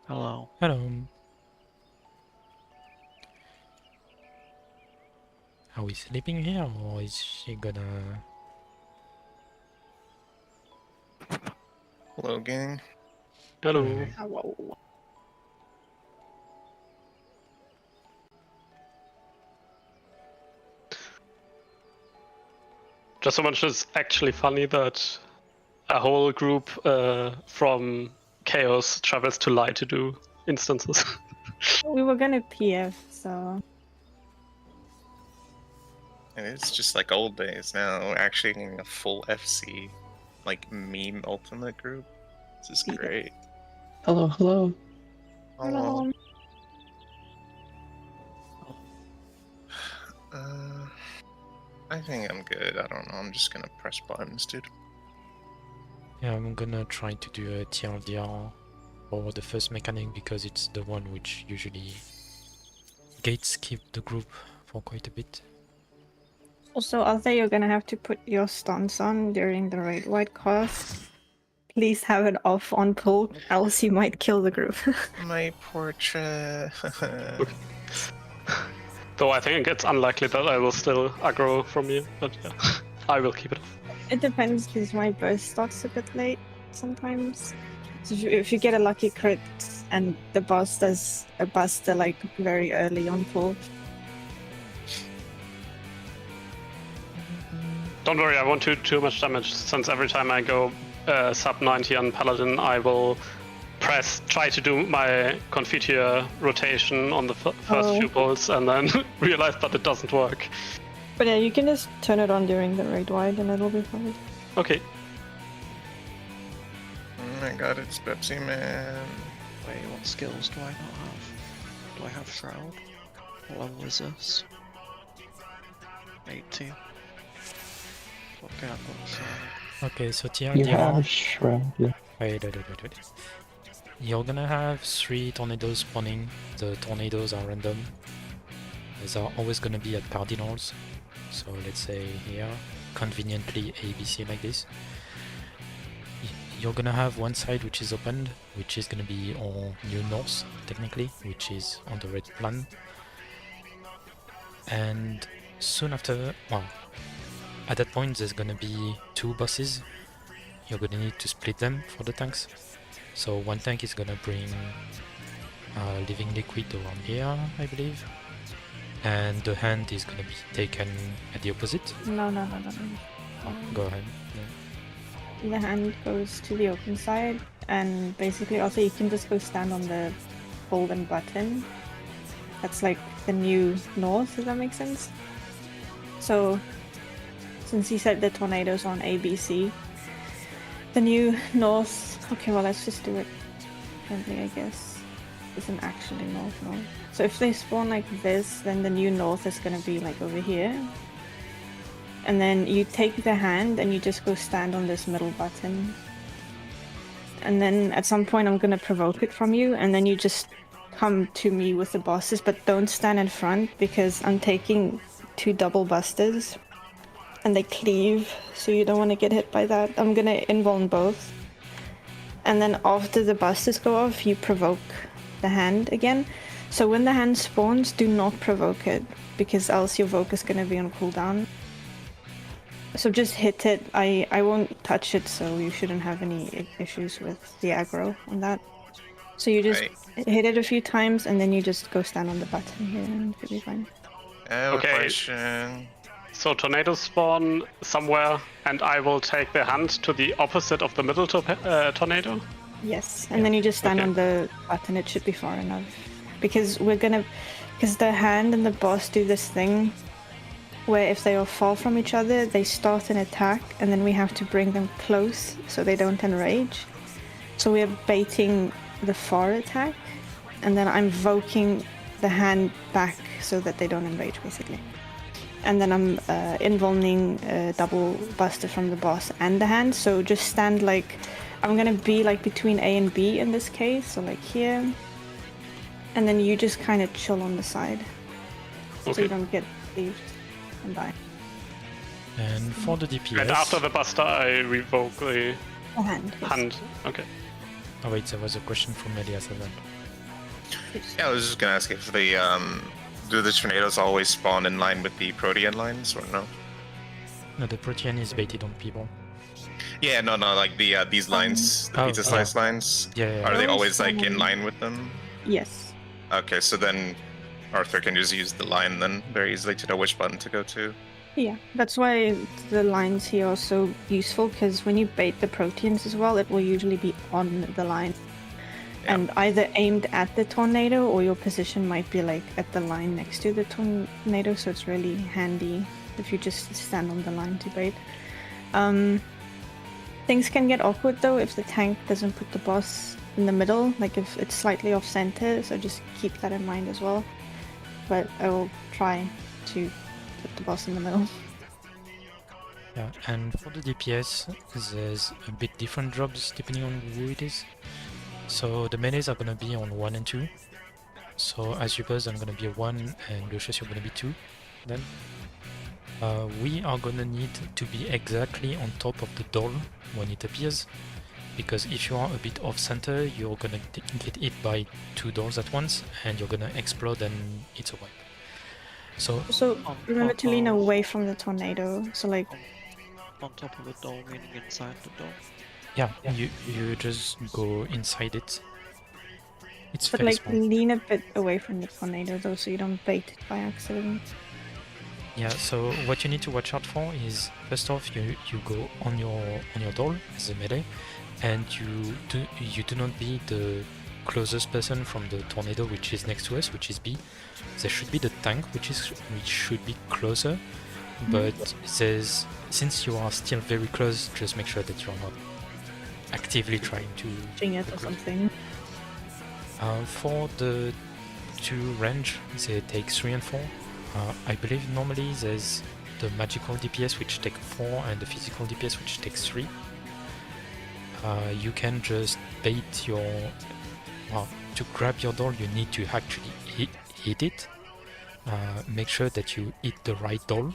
Hello. Hello. Are we sleeping here or is she gonna... Hello, gang. Hello. Hello. Just so much is actually funny that a whole group from Chaos travels to Light to do instances. We were gonna PF, so And it's just like old days now. We're actually getting a full FC, like meme ultimate group. This is Yeah. great. Hello, hello. Oh, hello. I think I'm good. I don't know. I'm just gonna press buttons, dude. Yeah, I'm gonna try to do a TLDR for the first mechanic because it's the one which usually gates keep the group for quite a bit. Also, Arthur, you're gonna have to put your stance on during the raid wide cast. Please have it off on pull, else you might kill the group. My portrait. Though I think it's unlikely that I will still aggro from you, but yeah, I will keep it off. It depends because my burst starts a bit late sometimes. So if you get a lucky crit and the boss does a buster like very early on pull, Don't worry, I won't do too much damage since every time I go sub 90 on Paladin, I will try to do my Confiture rotation on the first few pulls and then realize that it doesn't work. but yeah, you can just turn it on during the raid wide and it'll be fine. Okay. Oh my god, it's Pepsi Man. Wait, what skills do I not have? Do I have Shroud? What level is this? 18. Okay, I've got Shroud. Okay, so You TLDR... have Shroud, yeah. Wait. You're gonna have 3 tornadoes spawning. The tornadoes are random. These are always gonna be at cardinals. So let's say here, conveniently ABC like this. You're gonna have one side which is opened, which is gonna be on new north, technically, which is on the red plan. And soon after, well, at that point there's gonna be 2 bosses. You're gonna need to split them for the tanks. So one tank is gonna bring living liquid around here, I believe. And the hand is gonna be taken at the opposite. No. Oh, go ahead. The hand goes to the open side, and basically also you can just go stand on the golden button. That's like the new north, does that make sense? So, since he said the tornadoes on ABC, the new north... Okay, well let's just do it friendly, I guess. Isn't actually north. So if they spawn like this, then the new north is gonna be like over here. And then you take the hand and you just go stand on this middle button. And then at some point I'm gonna provoke it from you, and then you just come to me with the bosses, but don't stand in front because I'm taking 2 double busters and they cleave, so you don't want to get hit by that. I'm gonna invuln both. And then after the busters go off, you provoke the hand again. So when the hand spawns, do not provoke it, because else your Voke is gonna be on cooldown. So just hit it. I won't touch it, so you shouldn't have any issues with the aggro on that. So you just hit it a few times, and then you just go stand on the button here, and it'll be fine. I have Okay. a question. So tornadoes spawn somewhere, and I will take the hand to the opposite of the middle tornado? Yes, and then you just stand Okay. on the button. It should be far enough. Because the hand and the boss do this thing where if they all fall from each other, they start an attack, and then we have to bring them close so they don't enrage. So we're baiting the far attack, and then I'm voking the hand back so that they don't enrage, basically. And then I'm invulning a double buster from the boss and the hand, so just stand like... I'm gonna be like between A and B in this case, so like here. And then you just kind of chill on the side, so Okay. you don't get cleaved and die. And for the DPS... And after the buster, I revoke the The hand. Yes. hand. Okay. Oh wait, there was a question from Elias as well. Yeah, I was just gonna ask if the do the tornadoes always spawn in line with the Protean lines or no? No, the Protean is baited on people. Yeah, no, like the these lines, the Oh, pizza slice lines. Yeah. Are they Those always like in spawn- line with them? Yes. Okay, so then Arthur can just use the line then very easily to know which button to go to. Yeah, that's why the lines here are so useful, because when you bait the proteins as well, it will usually be on the line. Yeah. And either aimed at the tornado, or your position might be like at the line next to the tornado, so it's really handy if you just stand on the line to bait. Things can get awkward though if the tank doesn't put the boss in the middle, like if it's slightly off center, so just keep that in mind as well. But I will try to put the boss in the middle. Yeah, and for the DPS, there's a bit different drops depending on who it is. So the melees are gonna be on 1 and 2. So as Ubers, I'm gonna be a 1, and Lucius, you're gonna be 2. Then we are gonna need to be exactly on top of the doll when it appears, because if you are a bit off center, you're gonna get hit by 2 dolls at once, and you're gonna explode, and it's a wipe. So So On remember top to lean of- away from the tornado. So like, On top of the door, meaning inside the door. yeah, you just go inside it. It's but very like small. lean a bit away from the tornado though, so you don't bait it by accident. Yeah, so what you need to watch out for is, first off, you go on your doll as a melee, and you do not be the closest person from the tornado, which is next to us, which is B. There should be the tank, which should be closer, but since you are still very close, just make sure that you are not actively trying to Jing it or recruit. something. For the 2 range, they take 3 and 4. I believe normally there's the magical DPS which take 4 and the physical DPS which takes 3. You can just bait your... Well, to grab your doll you need to actually hit it. Make sure that you hit the right doll,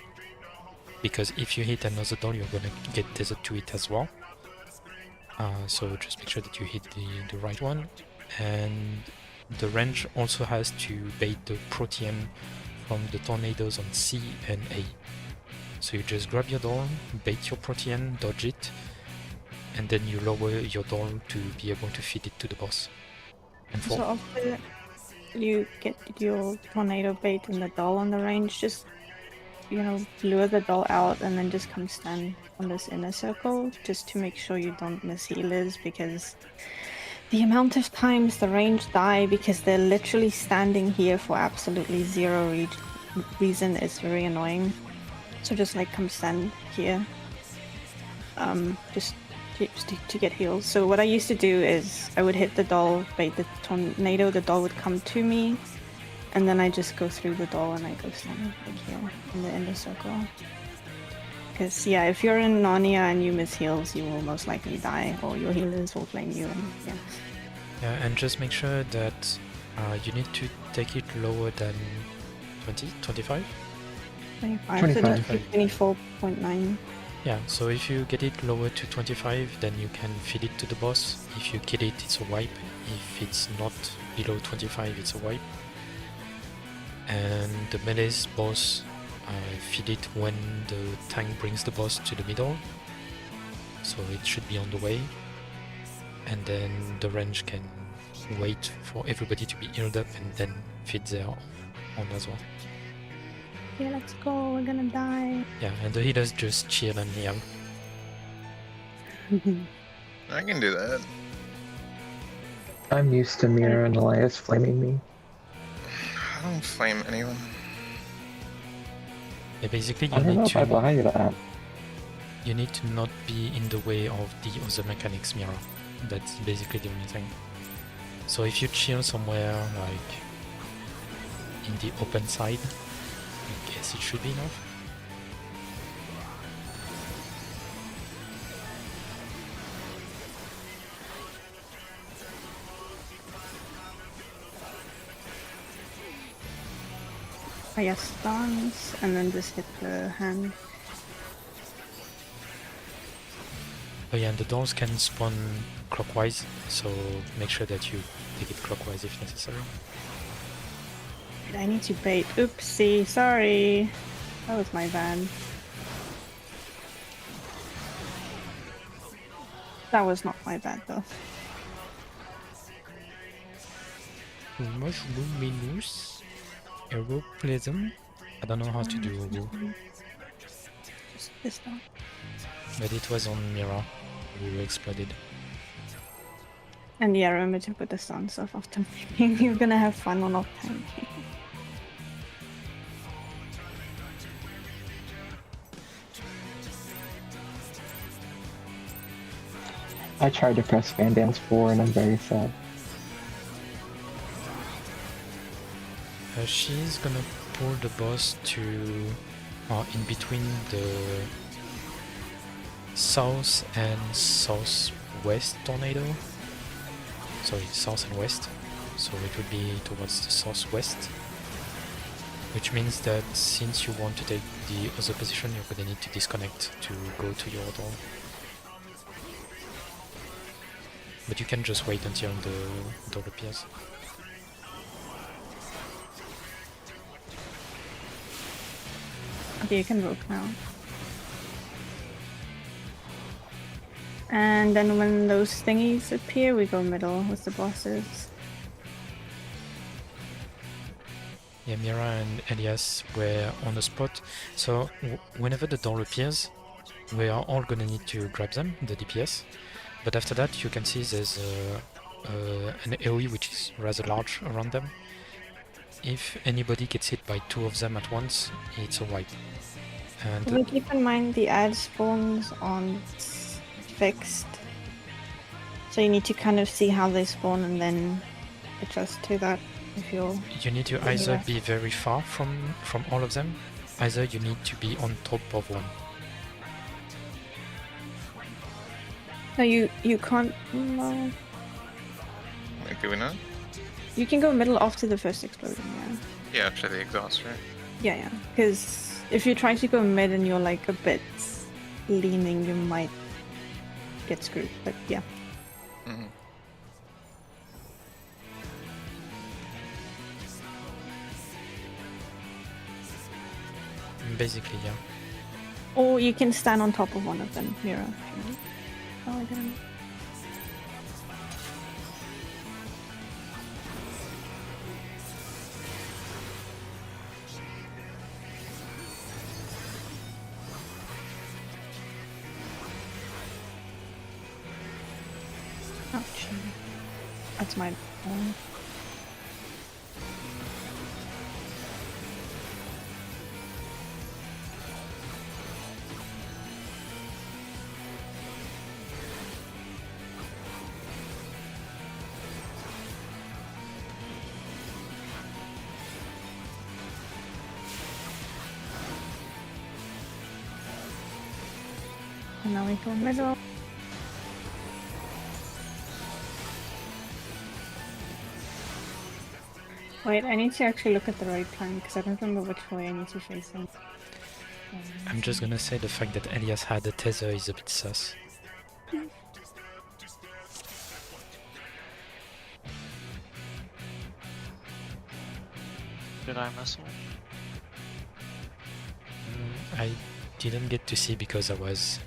because if you hit another doll you're gonna get tethered to it as well. So just make sure that you hit the right one. And the range also has to bait the Protean from the tornadoes on C and A. So you just grab your doll, bait your Protean, dodge it, and then you lower your doll to be able to feed it to the boss. And So after you get your tornado bait and the doll on the range, just lure the doll out and then just come stand on this inner circle just to make sure you don't miss healers, because the amount of times the range die because they're literally standing here for absolutely zero reason is very annoying. So just like come stand here, just to get heals. So what I used to do is I would hit the doll, bait the tornado, the doll would come to me, and then I just go through the doll and I go stand like here in the inner circle. Because yeah, if you're in Narnia and you miss heals, you will most likely die, or your healers will flame you. And yeah. Yeah, and just make sure that you need to take it lower than 20, 25? 25, 25. so 24.9. Yeah, so if you get it lower to 25, then you can feed it to the boss. If you kill it, it's a wipe. If it's not below 25, it's a wipe. And the melee's boss, feed it when the tank brings the boss to the middle. So it should be on the way. And then the range can wait for everybody to be healed up and then feed their own as well. Yeah, let's go, we're gonna die. Yeah, and the healers just chill and heal. I can do that. I'm used to Mira and Elias flaming me. I don't flame anyone. Yeah, basically I you don't know need if I to buy that. you need to not be in the way of the other mechanics mirror. That's basically the only thing. So if you chill somewhere like in the open side, I guess it should be enough. I guess stance and then just hit the hand. Oh yeah, and the dolls can spawn clockwise, so make sure that you take it clockwise if necessary. I need to bait. Oopsie, sorry. That was my bad. That was not my bad though. Luminous Aeroplasm. I don't know how to do Ego, Just this one. but it was on Mira. We exploded. And yeah, remember to put the stance off after making. You're gonna have fun on off time. I tried to press Fan Dance 4 and I'm very sad. She's gonna pull the boss to in between the south and southwest tornado. Sorry, south and west. So it would be towards the southwest. Which means that since you want to take the other position, you're gonna need to disconnect to go to your door. But you can just wait until the door appears. Okay, you can rope now. And then when those thingies appear, we go middle with the bosses. Yeah, Mira and Elias were on the spot, so whenever the door appears, we are all gonna need to grab them, the DPS. But after that, you can see there's an AoE which is rather large around them. If anybody gets hit by 2 of them at once, it's a wipe. And But keep in mind the ad spawns aren't fixed. So you need to kind of see how they spawn and then adjust to that if you're... you need to either be very far from all of them, either you need to be on top of one. No, you can't... No. Like, do we not? You can go middle after the first explosion, yeah. Yeah, after the exhaust, right? Yeah. Because if you try to go mid and you're like a bit leaning, you might get screwed. But yeah. Mm-hmm. Basically, yeah. Or you can stand on top of one of them, Mira. Oh, I didn't. Ouch. That's my phone. And now we go middle. Wait, I need to actually look at the right plan because I don't remember which way I need to face them. I'm just gonna say the fact that Elias had a tether is a bit sus. Did I mess up? I didn't get to see because I was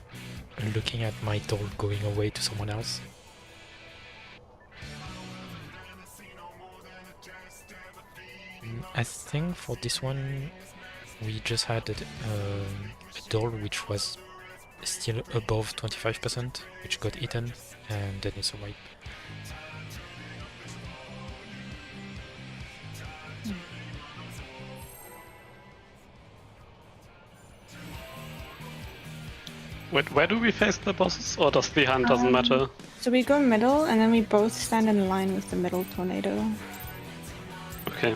looking at my doll going away to someone else. I think for this one we just had a doll which was still above 25%, which got eaten, and then it's a wipe. Wait, where do we face the bosses? Or does the hand doesn't matter? So we go middle and then we both stand in line with the middle tornado. Okay.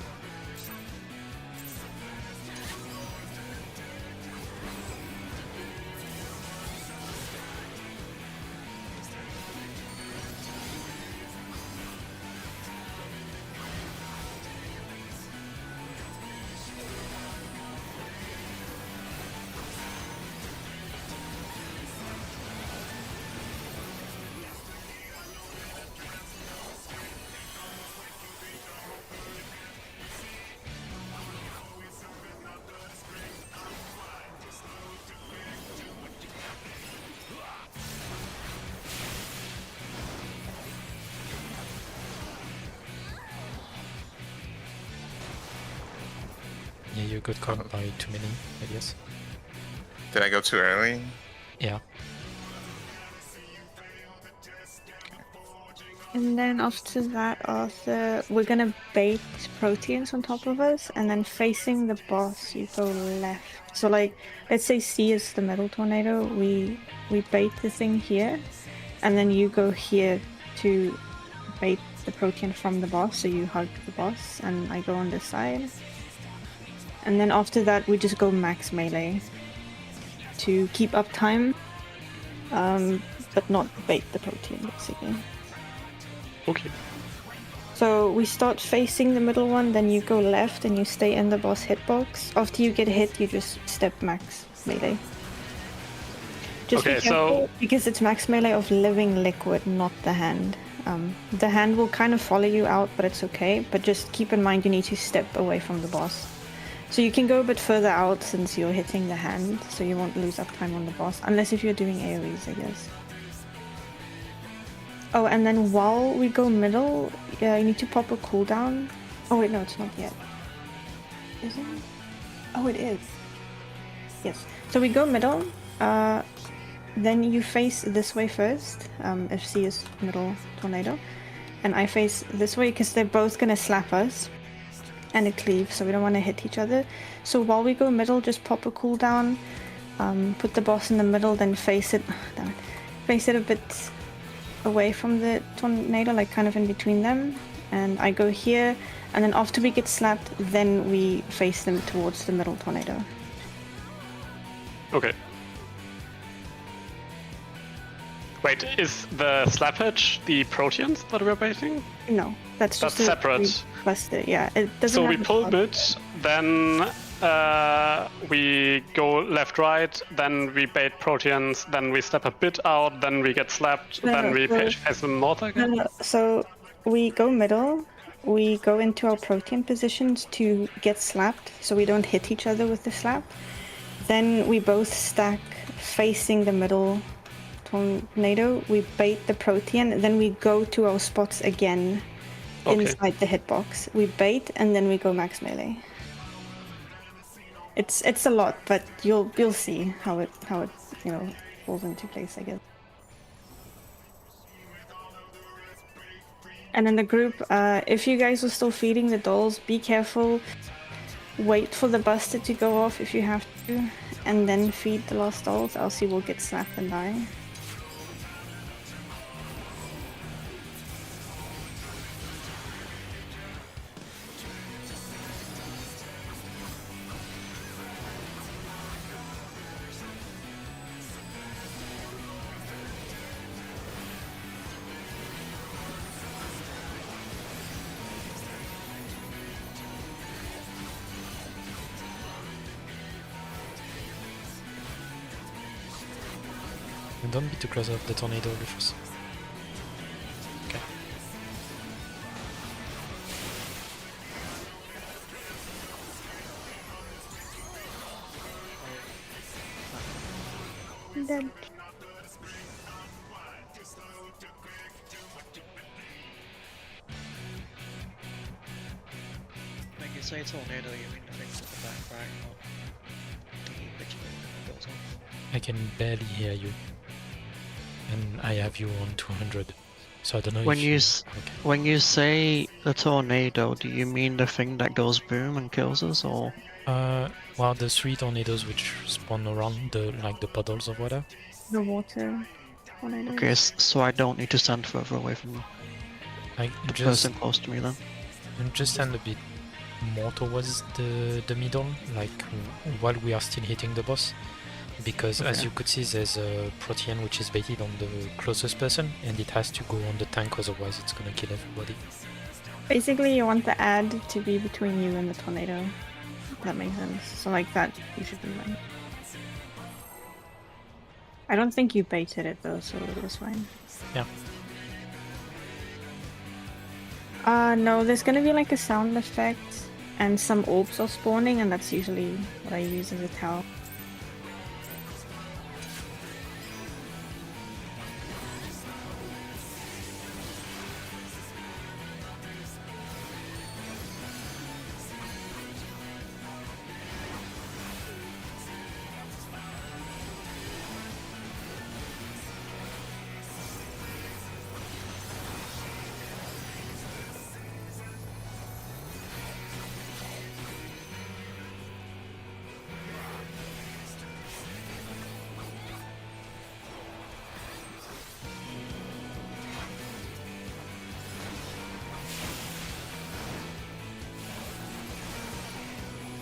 You got caught by too many, I guess. Did I go too early? Yeah. And then after that, Arthur, we're gonna bait proteins on top of us, and then facing the boss, you go left. So like, let's say C is the metal tornado. We bait the thing here, and then you go here to bait the protein from the boss. So you hug the boss, and I go on this side. And then after that, we just go max melee to keep up time, but not bait the protein basically. Okay. So we start facing the middle one, then you go left and you stay in the boss hitbox. After you get hit, you just step max melee. Just be Okay, careful, so- because it's max melee of living liquid, not the hand. The hand will kind of follow you out, but it's okay. But just keep in mind you need to step away from the boss. So you can go a bit further out since you're hitting the hand, so you won't lose up time on the boss. Unless if you're doing AoEs, I guess. Oh, and then while we go middle, you need to pop a cooldown. Oh wait, no, it's not yet. Is it? Oh, it is. Yes. So we go middle. Then you face this way first. If C is middle tornado, and I face this way because they're both gonna slap us, and a cleave, so we don't want to hit each other. So while we go middle, just pop a cooldown. Put the boss in the middle, then face it. Damn it. Face it a bit away from the tornado, like kind of in between them, and I go here, and then after we get slapped, then we face them towards the middle tornado. Okay. Wait, is the slappage the proteins that we're baiting? No, that's just That's separate. Buster. Yeah, it doesn't. So have we the pull cost. mid, then we go left, right, then we bait proteins, then we step a bit out, then we get slapped, No, then we so- face them north again. No, so we go middle. We go into our protein positions to get slapped, so we don't hit each other with the slap. Then we both stack facing the middle tornado. We bait the protein, then we go to our spots again Okay. inside the hitbox. We bait and then we go max melee. It's a lot, but you'll see how it falls into place, I guess. And in the group, if you guys are still feeding the dolls, be careful. Wait for the buster to go off if you have to, and then feed the last dolls, else you will get slapped and die. And don't be too close of the tornado, Rufus. Okay. Dead. When you say tornado, you mean the things at the back, right? Not the explode that goes off. I can barely hear you. And I have you on 200. So I don't know When if you Okay. when you say the tornado, do you mean the thing that goes boom and kills us, or Well, the 3 tornadoes which spawn around the puddles of water. The water tornado. okay? So I don't need to stand further away from Like the just person close to me then. just stand a bit more towards the middle, like while we are still hitting the boss. Because as Okay. you could see, there's a protein which is baited on the closest person, and it has to go on the tank, otherwise it's gonna kill everybody. Basically, you want the ad to be between you and the tornado. If that makes sense. So like that, you should be fine. I don't think you baited it though, so it was fine. Yeah. No, there's gonna be like a sound effect, and some orbs are spawning, and that's usually what I use as a towel.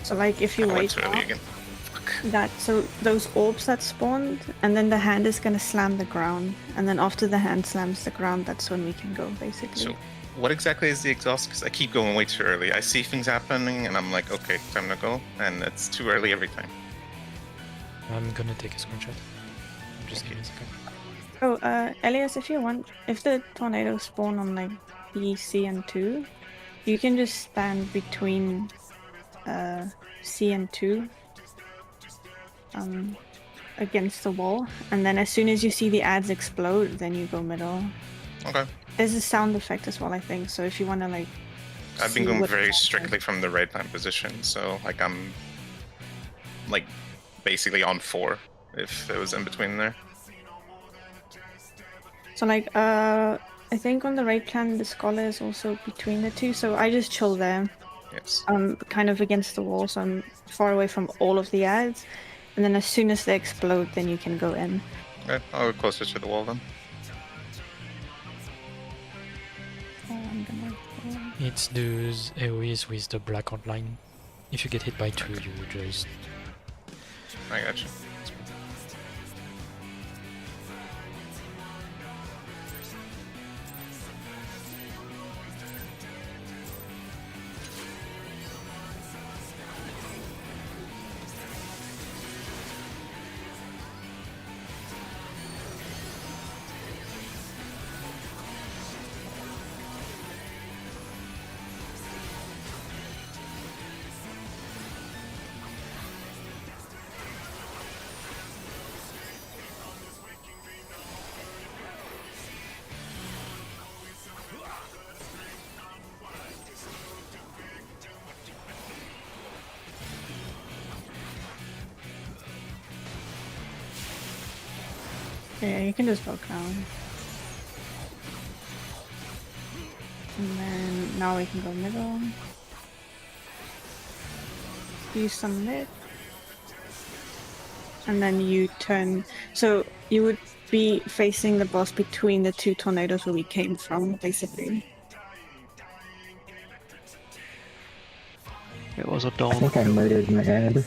So like if you I went wait too early out, again. Fuck. so those orbs that spawned, and then the hand is gonna slam the ground, and then after the hand slams the ground, that's when we can go basically. So, what exactly is the exhaust? Because I keep going way too early. I see things happening, and I'm like, okay, time to go, and it's too early every time. I'm gonna take a screenshot. Just give me a second. Oh, Elias, if you want, if the tornadoes spawn on like B, C, and 2, you can just stand between C and 2 against the wall, and then as soon as you see the ads explode, then you go middle. Okay. There's a sound effect as well, I think, so if you want to like I've been see going what very happens. strictly from the right line position, so like I'm like basically on 4 if it was in between there. So like I think on the right plan the scholar is also between the two, so I just chill there. Yes. Kind of against the wall, so I'm far away from all of the ads. And then as soon as they explode, then you can go in. Okay, I'll go closer to the wall then. I'm gonna... It's those AoEs with the black outline. If you get hit by 2, you just... I got you. Yeah, you can just walk down. And then now we can go middle. Use some mid. And then you turn. So you would be facing the boss between the two tornadoes where we came from, basically. It was a I dawn. think I murdered my ad.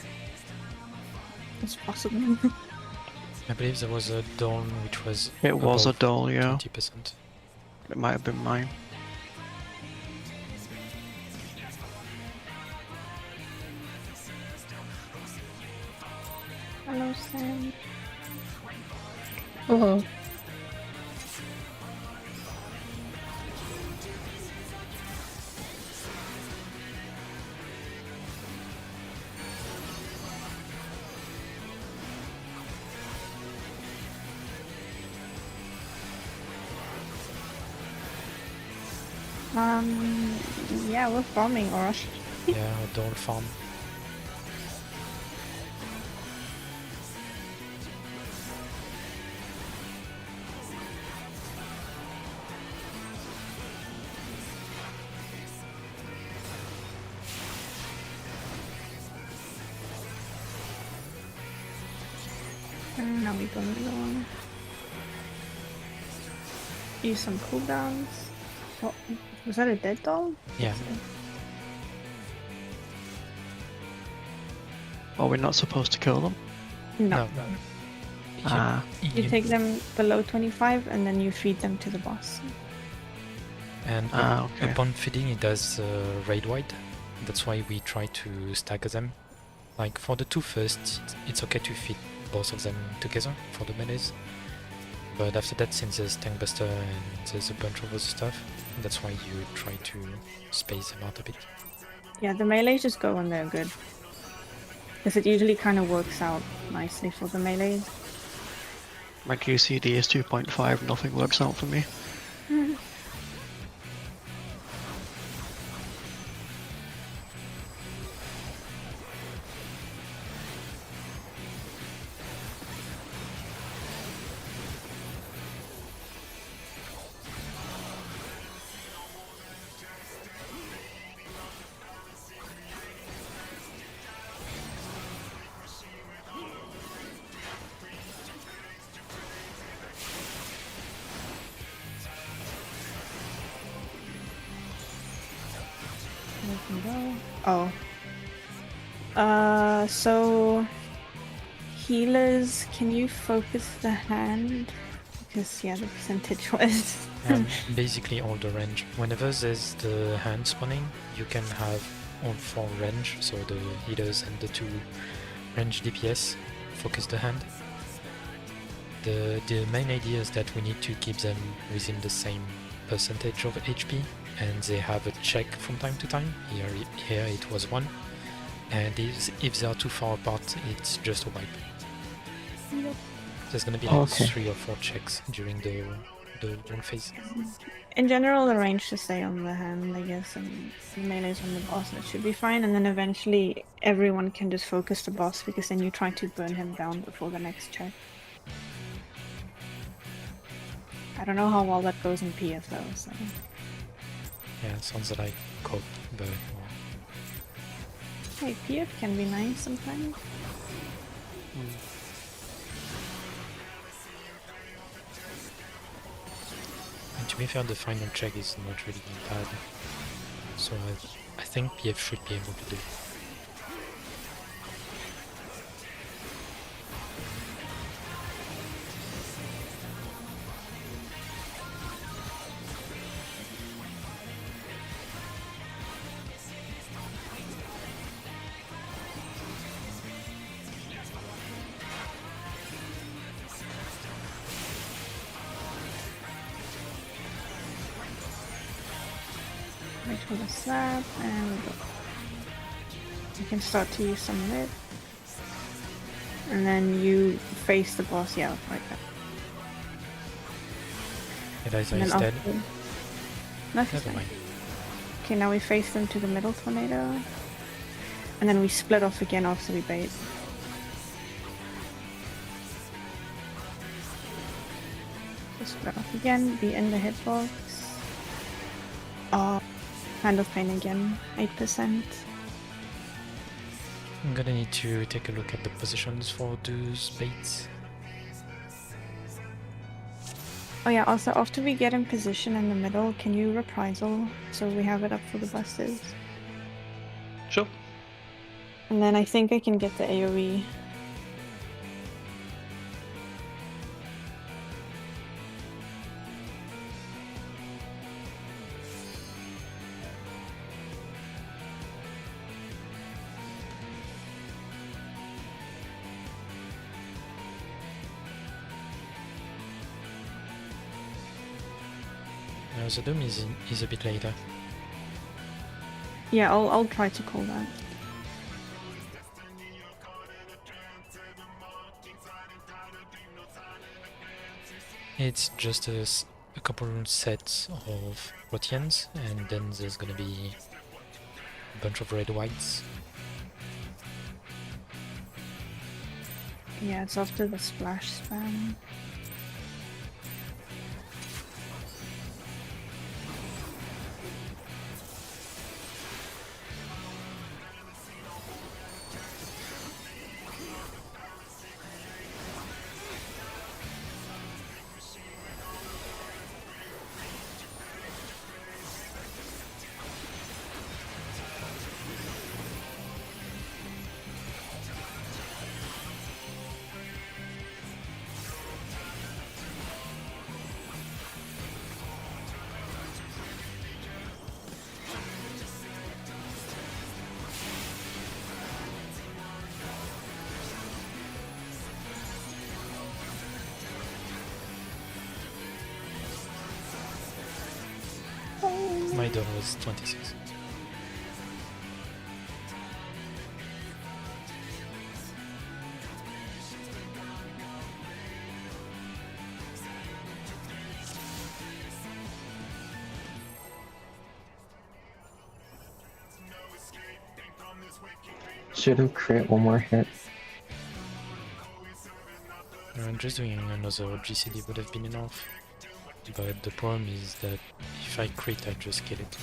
It's possible. I believe there was a dawn which was It was a above doll, yeah. 20%. It might have been mine. Hello, Sam. Hello. Yeah, we're farming, or Yeah, a dawn farm. now we go middle. Use some cooldowns. Oh, was that a dead doll? Yeah. Are we not supposed to kill them? No. No. Ah. You take them below 25 and then you feed them to the boss. And Okay. upon feeding, it does raid wide. That's why we try to stagger them. Like for the 2 first, it's okay to feed both of them together for the melees. But after that, since there's Tank Buster and there's a bunch of other stuff, that's why you try to space them out a bit. Yeah, the melees just go when they're good. Because it usually kind of works out nicely for the melees. My QCD is 2.5, nothing works out for me. We can go. Oh. So healers, can you focus the hand? Because yeah, the percentage was. Basically all the range. Whenever there's the hand spawning, you can have all 4 range, so the healers and the 2 range DPS focus the hand. The main idea is that we need to keep them within the same percentage of HP, and they have a check from time to time. Here it was 1, and if they are too far apart, it's just a wipe. Yep. There's gonna be like Okay. 3 or 4 checks during the wall phase. In general, the range should stay on the hand, I guess, and the melee's on the boss, and it should be fine. And then eventually, everyone can just focus the boss, because then you try to burn him down before the next check. I don't know how well that goes in PF though, so. Yeah, it sounds like cope, but well, Hey, PF can be nice sometimes. and to be fair, the final check is not really bad. So I think PF should be able to do it. Wait for the slap, and we go. You can start to use some lid. And then you face the boss, yeah, like that. Eliza And is then dead. after... That's Never fine. mind. Okay, now we face them to the middle tornado. And then we split off again after we bait. Just split off again, be in the hitbox. Hand of Pain again, 8%. I'm gonna need to take a look at the positions for those baits. Oh yeah, also after we get in position in the middle, can you reprisal so we have it up for the busters? Sure. And then I think I can get the AoE. Now the Doom is a bit later. Yeah, I'll try to call that. It's just a couple sets of Proteans, and then there's gonna be a bunch of red whites. Yeah, it's after the splash spam. My door was 26. Should have crit one more hit. Just doing another GCD would have been enough. But the problem is that if I crit, I just kill it.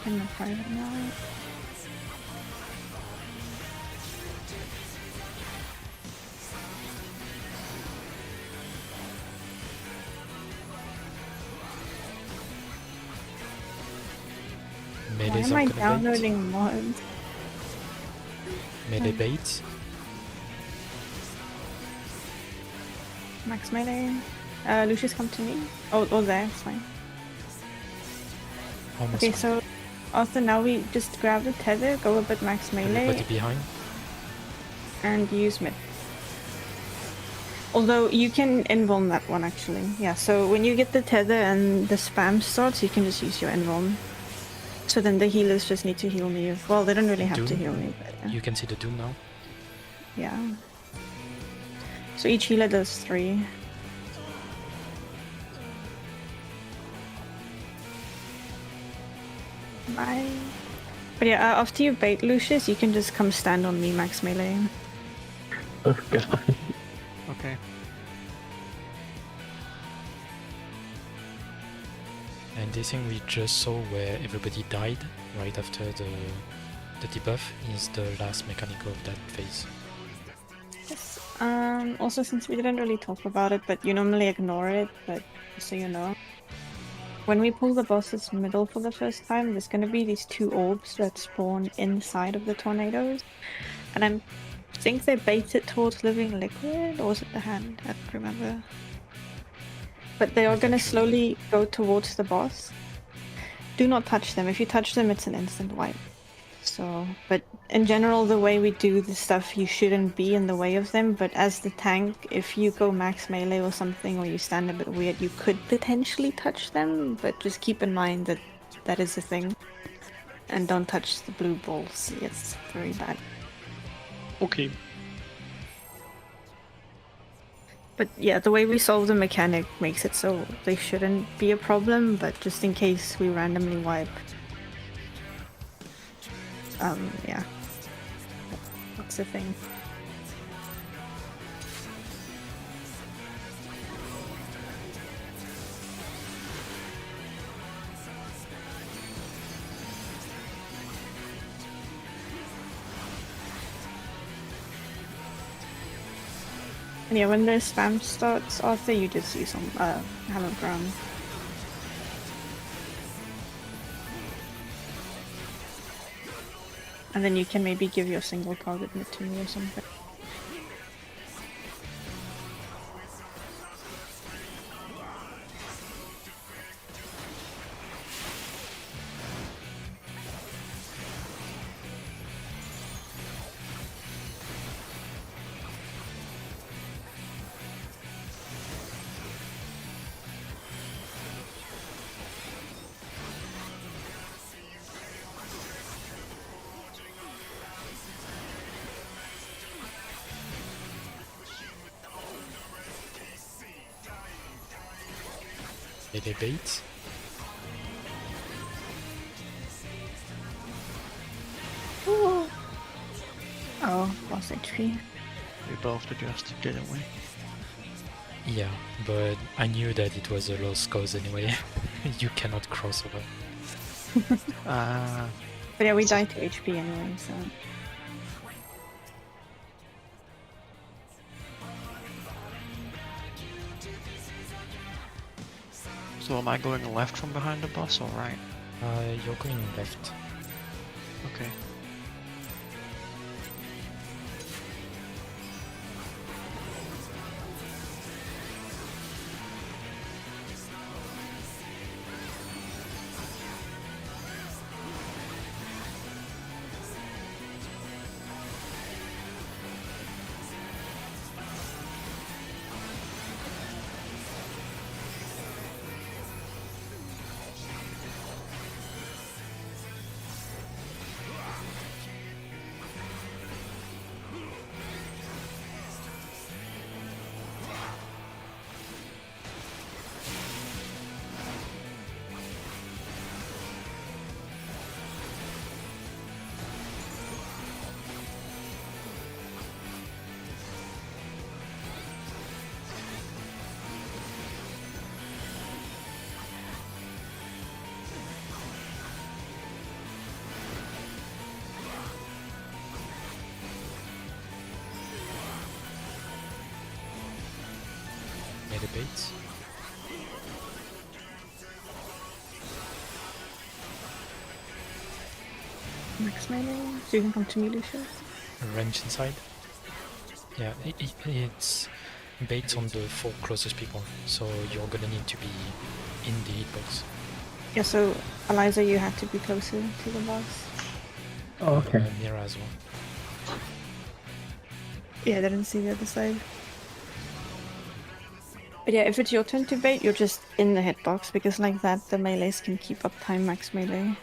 open the private now. Why Melees am are I gonna bait. downloading mods? Melee bait. Max melee. Lucius, come to me. Oh, there, it's fine. Almost Okay, fine. so Arthur, now we just grab the tether, go a bit max melee, Everybody behind. and use mid. Although you can invuln that one actually. Yeah, so when you get the tether and the spam starts, you can just use your invuln. So then the healers just need to heal me. Well, they don't really have to Doom. heal me, but You can see the Doom now. yeah. So each healer does 3. Bye. But yeah, after you bait Lucius, you can just come stand on me max melee. Oh god. Okay. And this thing we just saw where everybody died right after the debuff is the last mechanic of that phase. Yes. Also, since we didn't really talk about it, but you normally ignore it, but just so you know. When we pull the boss's middle for the first time, there's gonna be these 2 orbs that spawn inside of the tornadoes. And I think they baited towards living liquid, or was it the hand? I don't remember. But they are gonna Eventually. slowly go towards the boss. Do not touch them. If you touch them, it's an instant wipe. So, but in general, the way we do the stuff, you shouldn't be in the way of them. But as the tank, if you go max melee or something, or you stand a bit weird, you could potentially touch them. But just keep in mind that that is a thing. And don't touch the blue balls. It's very bad. Okay. But yeah, the way we solve the mechanic makes it so they shouldn't be a problem. But just in case we randomly wipe. Yeah. That's the thing. And yeah, when the spam starts, Arthur, you just use some hallowed ground. And then you can maybe give your single target mid to me or something. Melee bait. Ooh. Oh, lost HP. We both adjusted, didn't we? Yeah, but I knew that it was a lost cause anyway. You cannot cross over. But yeah, we died to HP anyway, so. So am I going left from behind the boss or right? You're going left. Okay. melee baits. Max melee, so you can come to me, Lucius. Range inside. Yeah, it's baits on the 4 closest people, so you're gonna need to be in the hitbox. Yeah, so Eliza, you have to be closer to the boss. Oh, okay. Mira as well. Yeah, I didn't see the other side. But yeah, if it's your turn to bait, you're just in the hitbox, because like that the melees can keep up time max melee.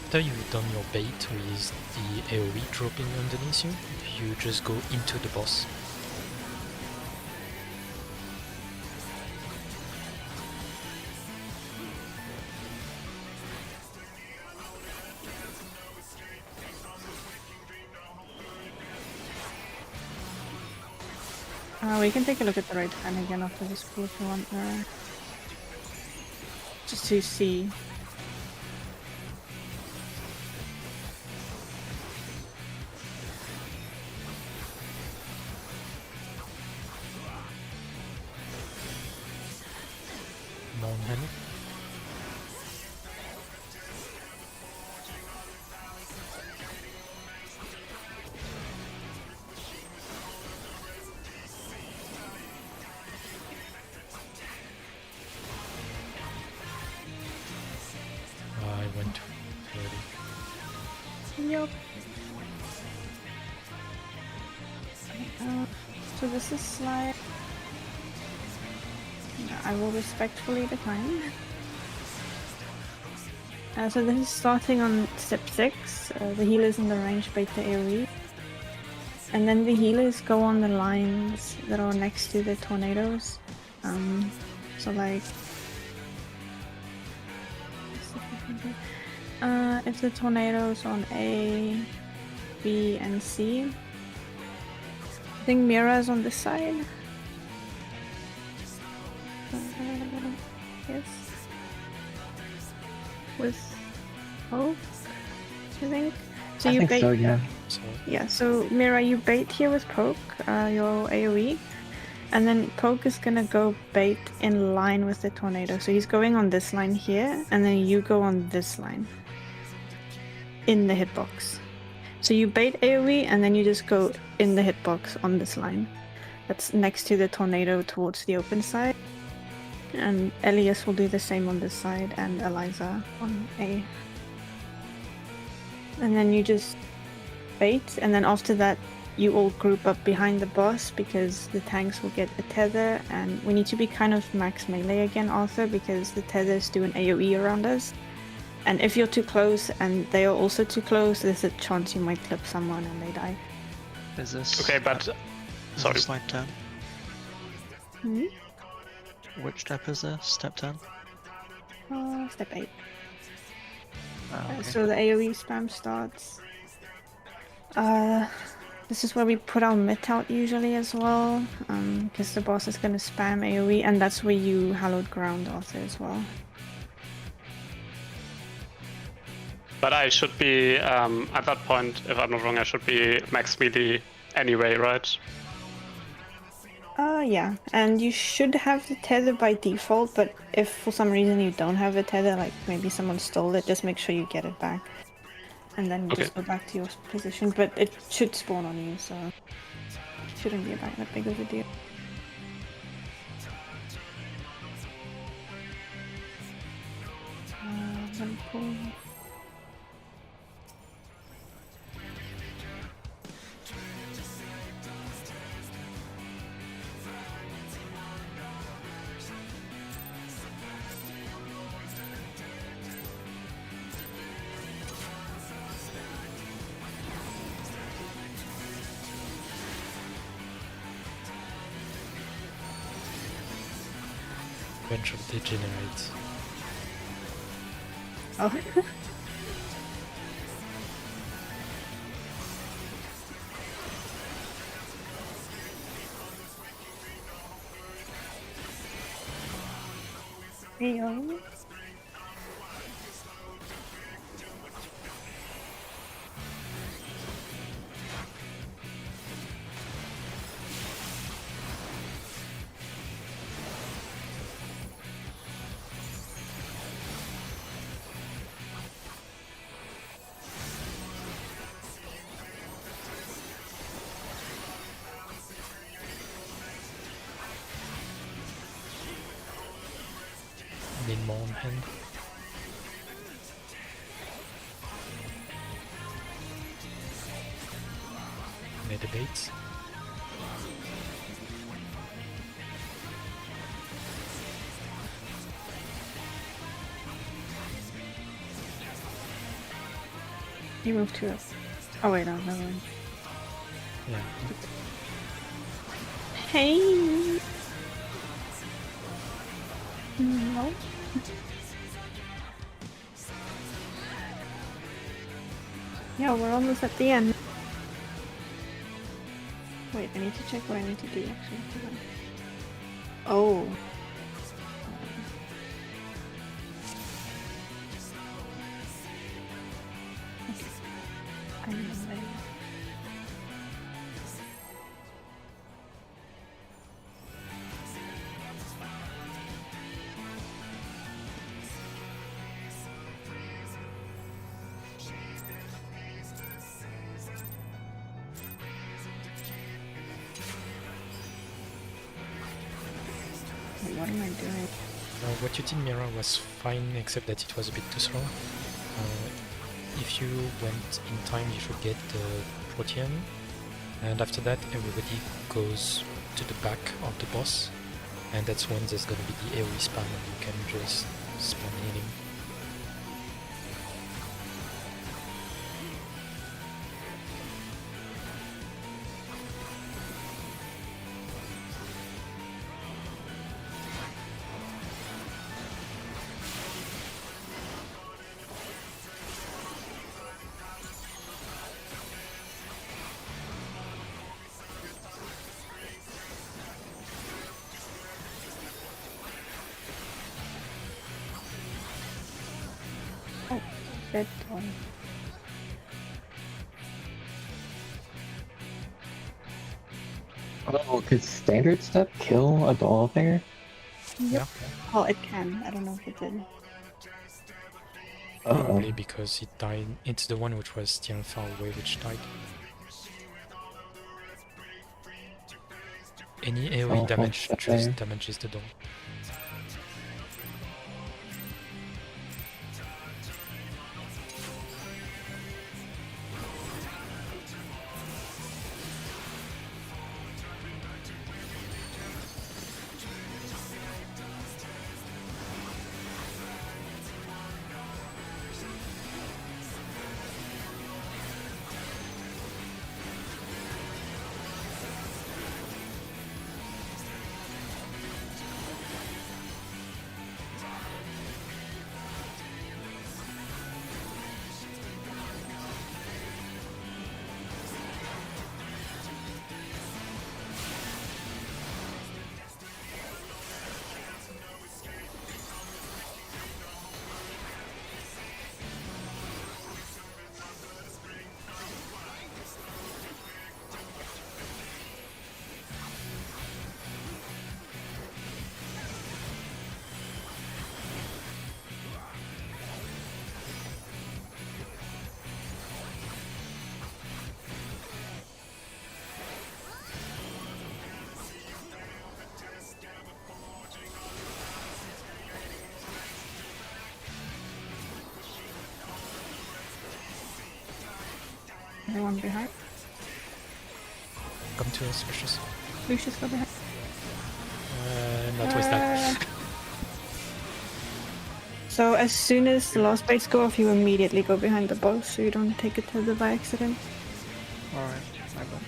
After you've done your bait with the AoE dropping underneath you, you just go into the boss. We can take a look at the right hand again after this pool if you want, just to see. Mountain. I went early. Yup. So this is slide. I will respectfully decline. So this is starting on step 6. The healers in the range bait the AoE. And then the healers go on the lines that are next to the tornadoes. So like... if the tornadoes on A, B, and C... I think Mira is on this side. Yes. With Poke, I think. So I you think bait. so, yeah. So Yeah. So Mira, you bait here with Poke, your AOE, and then Poke is gonna go bait in line with the tornado. So he's going on this line here, and then you go on this line. In the hitbox. So you bait AOE, and then you just go in the hitbox on this line. That's next to the tornado towards the open side. And Elias will do the same on this side, and Eliza on A. And then you just bait, and then after that you all group up behind the boss because the tanks will get a tether, and we need to be kind of max melee again, Arthur, because the tethers do an AoE around us. And if you're too close and they are also too close, there's a chance you might clip someone and they die. Is this... Okay, but is sorry. this slide 10? Hmm? Which step is this? Step 10? Step 8. Oh, okay. So the AoE spam starts. This is where we put our mitt out usually as well, because the boss is going to spam AoE, and that's where you hallowed ground Arthur as well. But I should be, at that point, if I'm not wrong, I should be max melee anyway, right? Yeah, and you should have the tether by default, but if for some reason you don't have a tether, like maybe someone stole it, just make sure you get it back. And then Okay. just go back to your position, but it should spawn on you, so it shouldn't be that big of a deal. Then pull. bunch of degenerates. Oh. Heyo. Need more on hand. Medibates. You moved to us. Oh wait, no, never mind. Yeah. Hey. No. Yeah, we're almost at the end. Wait, I need to check what I need to do actually. Hold on. Oh. Okay. I'm ready. Wait, what am I doing? What you did, Mira, was fine, except that it was a bit too slow. If you went in time, you should get the Protean, and after that, everybody goes to the back of the boss, and that's when there's gonna be the AoE spam, and you can just spam healing. That one. Oh, could standard step kill a doll there? Yeah, Well, it can. I don't know if it did. probably because it died. It's the one which was still far away which died. Any AoE Oh, damage that's just fair. damages the door. Everyone behind. Come to us, Lucius. Lucius, go behind. Not with that. So as soon as the lost baits go off, you immediately go behind the boss, so you don't take it to the by accident. Alright, I will.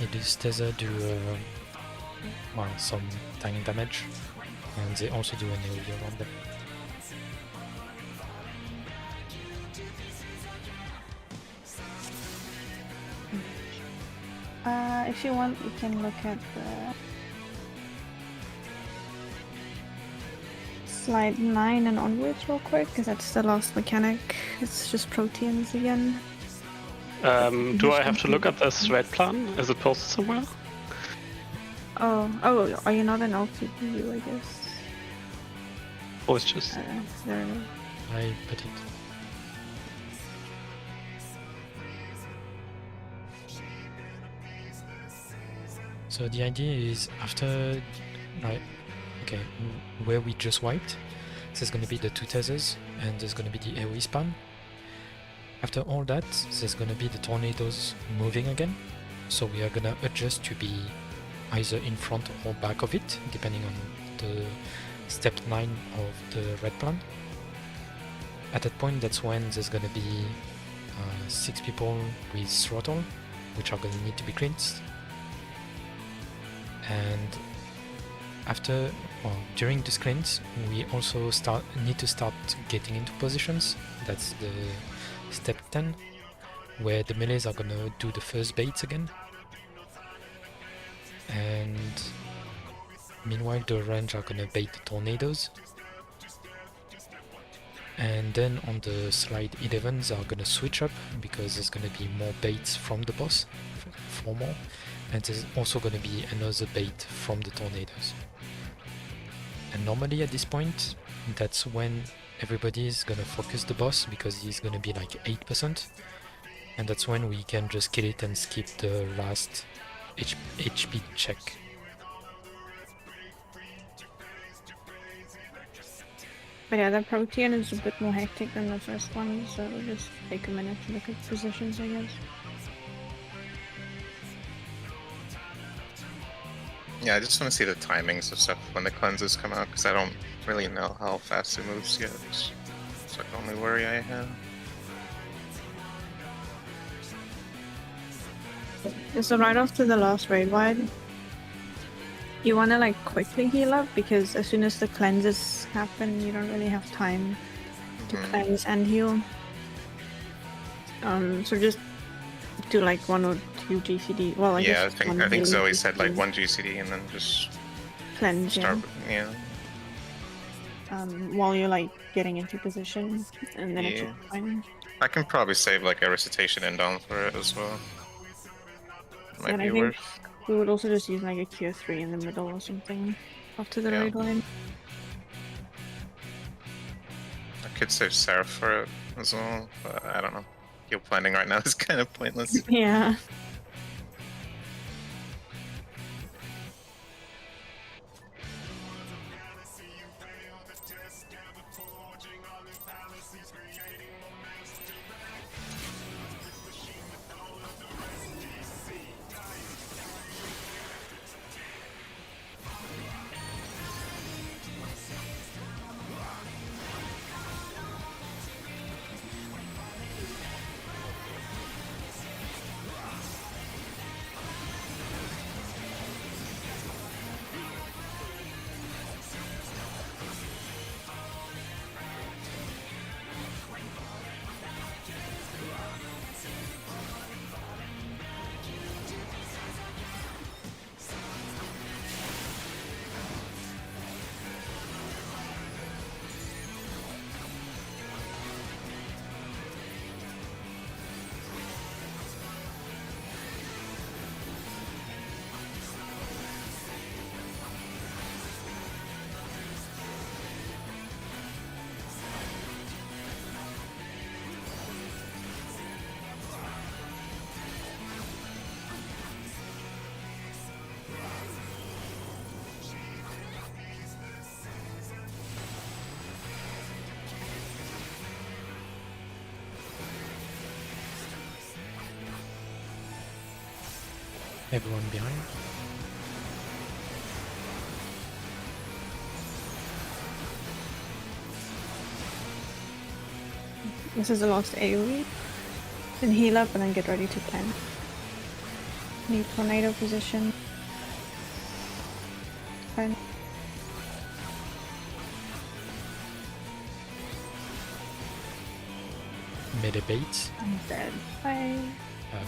Et de Steza do well, some tiny damage, and they also do an AoE around them. If you want, you can look at the slide 9 and onwards real quick, because that's the last mechanic. It's just proteins again. Do I have to look at this raid plan? Is it posted somewhere? Oh, are you not an LTPU, I guess? Or it's just... There it is. I put it. So the idea is after, like, okay, where we just wiped, there's going to be the 2 tethers and there's going to be the AoE spam. After all that, there's going to be the tornadoes moving again. So we are going to adjust to be either in front or back of it, depending on the step 9 of the red plan. At that point, that's when there's going to be 6 people with throttle, which are going to need to be cleansed. And after, well, during this cleanse, we also need to start getting into positions. That's the step 10, where the melees are gonna do the first baits again. And meanwhile, the range are gonna bait the tornadoes. And then on the slide 11, they are gonna switch up because there's gonna be more baits from the boss, 4 more. And there's also going to be another bait from the tornadoes. And normally at this point, that's when everybody is going to focus the boss, because he's going to be like 8%. And that's when we can just kill it and skip the last HP check. But yeah, the protein is a bit more hectic than the first one, so it'll just take a minute to look at positions, I guess. Yeah, I just want to see the timings of stuff when the cleanses come out, because I don't really know how fast it moves yet. It's like the only worry I have. So right after the last raid wide, you want to like quickly heal up, because as soon as the cleanses happen, you don't really have time to cleanse and heal. So just do like 1 or 2 GCD. Well, I Yeah, guess I think Zoe said like 1 GCD and then just cleanse, start. Yeah. while you're like getting into position, and then it should Yeah. be fine. I can probably save like a recitation end on for it as well. Might And be I think worth. we would also just use like a cure 3 in the middle or something after the Yeah. raid line. I could save Seraph for it as well, but I don't know. Heal planning right now is kind of pointless. Yeah. Everyone behind. This is the last AoE. Then heal up and then get ready to plan. Need tornado position. 10. Medibate. I'm dead. Bye. Oh.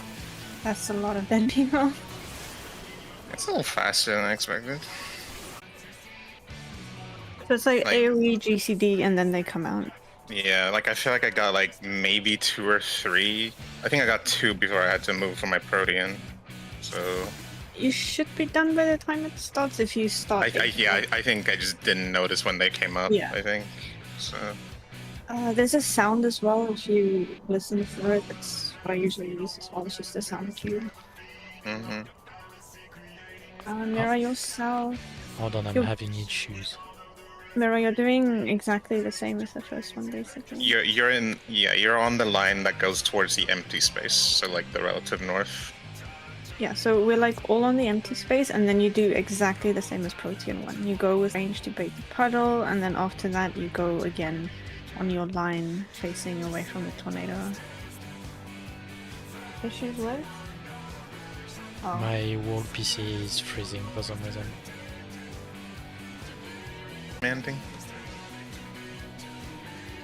That's a lot of dead people. It's a little faster than I expected. So it's like Like- AoE, GCD, and then they come out. Yeah, like I feel like I got like maybe 2 or 3. I think I got 2 before I had to move for my Protean. So You should be done by the time it starts if you start. I think I just didn't notice when they came up. Yeah. I think so. There's a sound as well if you listen for it. That's what I usually use as well. It's just a sound cue. Hmm. Mira, yourself. Hold on, I'm Yo. having issues. Mira, you're doing exactly the same as the first one, basically. You're on the line that goes towards the empty space, so like the relative north. Yeah, so we're like all on the empty space, and then you do exactly the same as Protean 1. You go with range to bait the puddle, and then after that you go again on your line facing away from the tornado. Issues with? Oh. My world PC is freezing for some reason. Commanding.